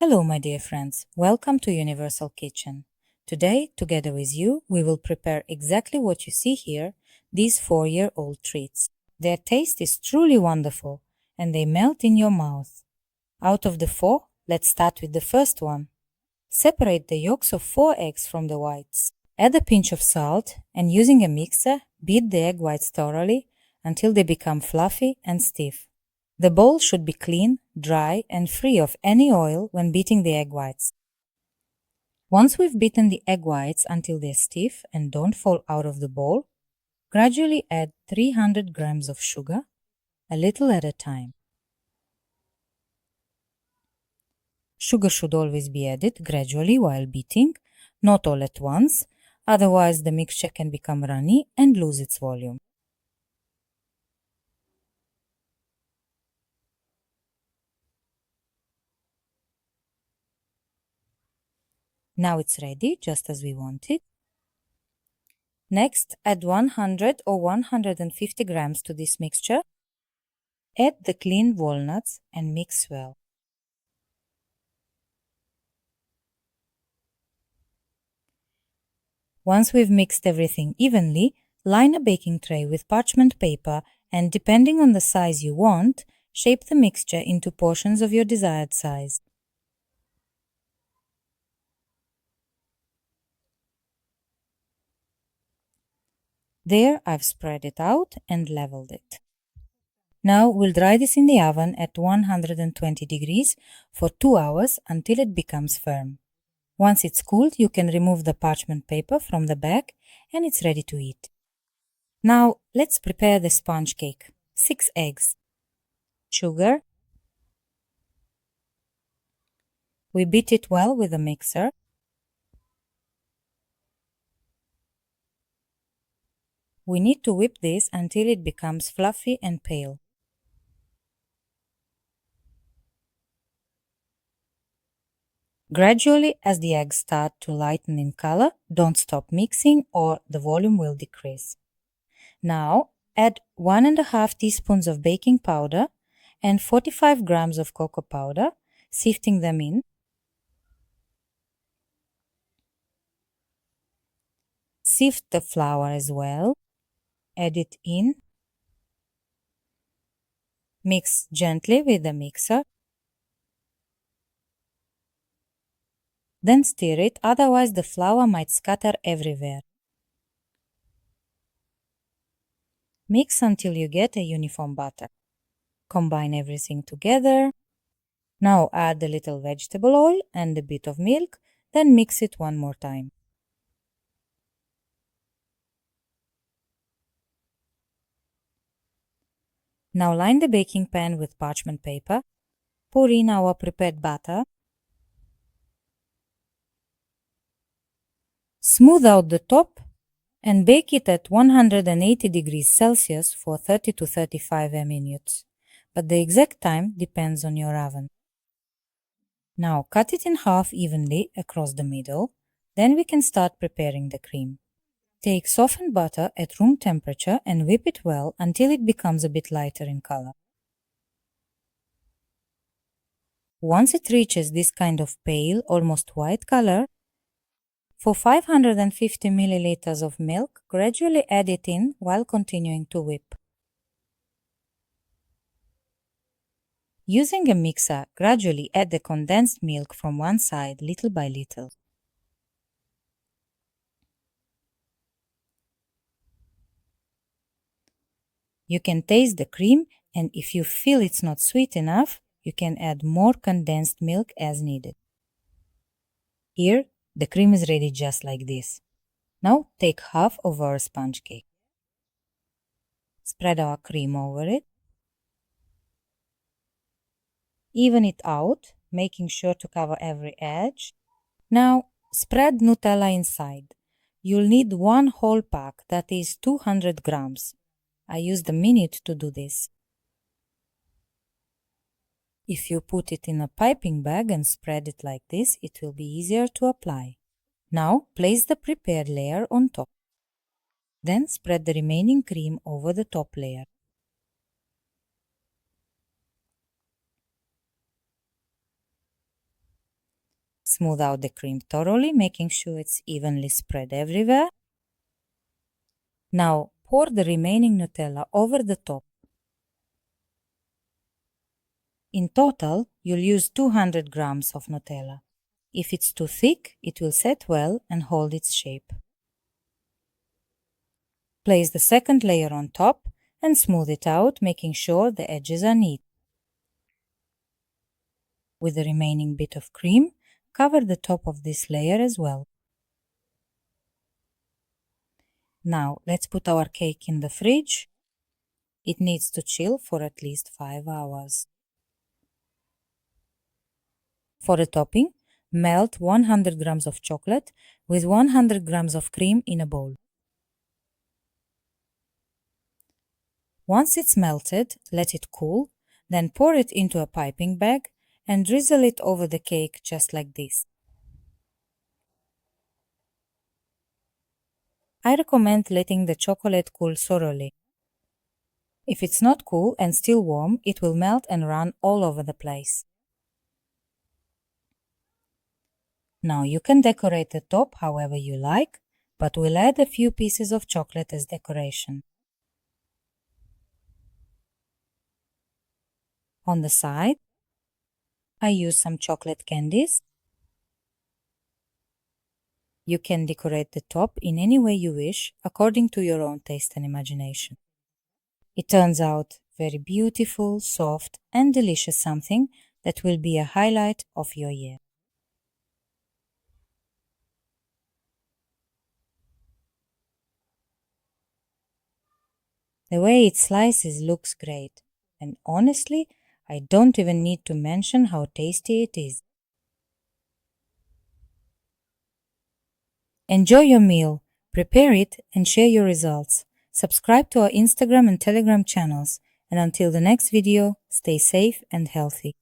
Hello, my dear friends. Welcome to Universal Kitchen. Today, together with you, we will prepare exactly what you see here, these 4-year-old treats. Their taste is truly wonderful, and they melt in your mouth. Out of the 4, let's start with the first one. Separate the yolks of 4 eggs from the whites. Add a pinch of salt, and using a mixer, beat the egg whites thoroughly until they become fluffy and stiff. The bowl should be clean, dry, and free of any oil when beating the egg whites. Once we've beaten the egg whites until they're stiff and don't fall out of the bowl, gradually add 300 grams of sugar, a little at a time. Sugar should always be added gradually while beating, not all at once, otherwise the mixture can become runny and lose its volume. Now it's ready, just as we want it. Next, add 100 or 150 grams to this mixture. Add the cleaned walnuts and mix well. Once we've mixed everything evenly, line a baking tray with parchment paper and, depending on the size you want, shape the mixture into portions of your desired size. There, I've spread it out and leveled it. Now we'll dry this in the oven at 120 degrees for 2 hours until it becomes firm. Once it's cooled, you can remove the parchment paper from the back and it's ready to eat. Now let's prepare the sponge cake. 6 eggs, sugar. We beat it well with a mixer. We need to whip this until it becomes fluffy and pale. Gradually, as the eggs start to lighten in color, don't stop mixing or the volume will decrease. Now, add 1.5 teaspoons of baking powder and 45 grams of cocoa powder, sifting them in. Sift the flour as well. Add it in. Mix gently with the mixer. Then stir it, otherwise the flour might scatter everywhere. Mix until you get a uniform batter. Combine everything together. Now add a little vegetable oil and a bit of milk, then mix it one more time. Now line the baking pan with parchment paper. Pour in our prepared batter. Smooth out the top and bake it at 180 degrees Celsius for 30 to 35 minutes, but the exact time depends on your oven. Now cut it in half evenly across the middle, then we can start preparing the cream. Take softened butter at room temperature and whip it well until it becomes a bit lighter in color. Once it reaches this kind of pale, almost white color, for 550 milliliters of milk, gradually add it in while continuing to whip. Using a mixer, gradually add the condensed milk from one side little by little. You can taste the cream, and if you feel it's not sweet enough, you can add more condensed milk as needed. Here, the cream is ready just like this. Now take half of our sponge cake. Spread our cream over it. Even it out, making sure to cover every edge. Now spread Nutella inside. You'll need 1 whole pack, that is 200 grams. I used a minute to do this. If you put it in a piping bag and spread it like this, it will be easier to apply. Now place the prepared layer on top. Then spread the remaining cream over the top layer. Smooth out the cream thoroughly, making sure it's evenly spread everywhere. Now pour the remaining Nutella over the top. In total, you'll use 200 grams of Nutella. If it's too thick, it will set well and hold its shape. Place the second layer on top and smooth it out, making sure the edges are neat. With the remaining bit of cream, cover the top of this layer as well. Now let's put our cake in the fridge. It needs to chill for at least 5 hours. For the topping, melt 100 grams of chocolate with 100 grams of cream in a bowl. Once it's melted, let it cool, then pour it into a piping bag and drizzle it over the cake just like this. I recommend letting the chocolate cool thoroughly. If it's not cool and still warm, it will melt and run all over the place. Now you can decorate the top however you like, but we'll add a few pieces of chocolate as decoration. On the side, I use some chocolate candies. You can decorate the top in any way you wish, according to your own taste and imagination. It turns out very beautiful, soft, and delicious, something that will be a highlight of your year. The way it slices looks great, and honestly, I don't even need to mention how tasty it is. Enjoy your meal, prepare it, and share your results. Subscribe to our Instagram and Telegram channels, and until the next video, stay safe and healthy.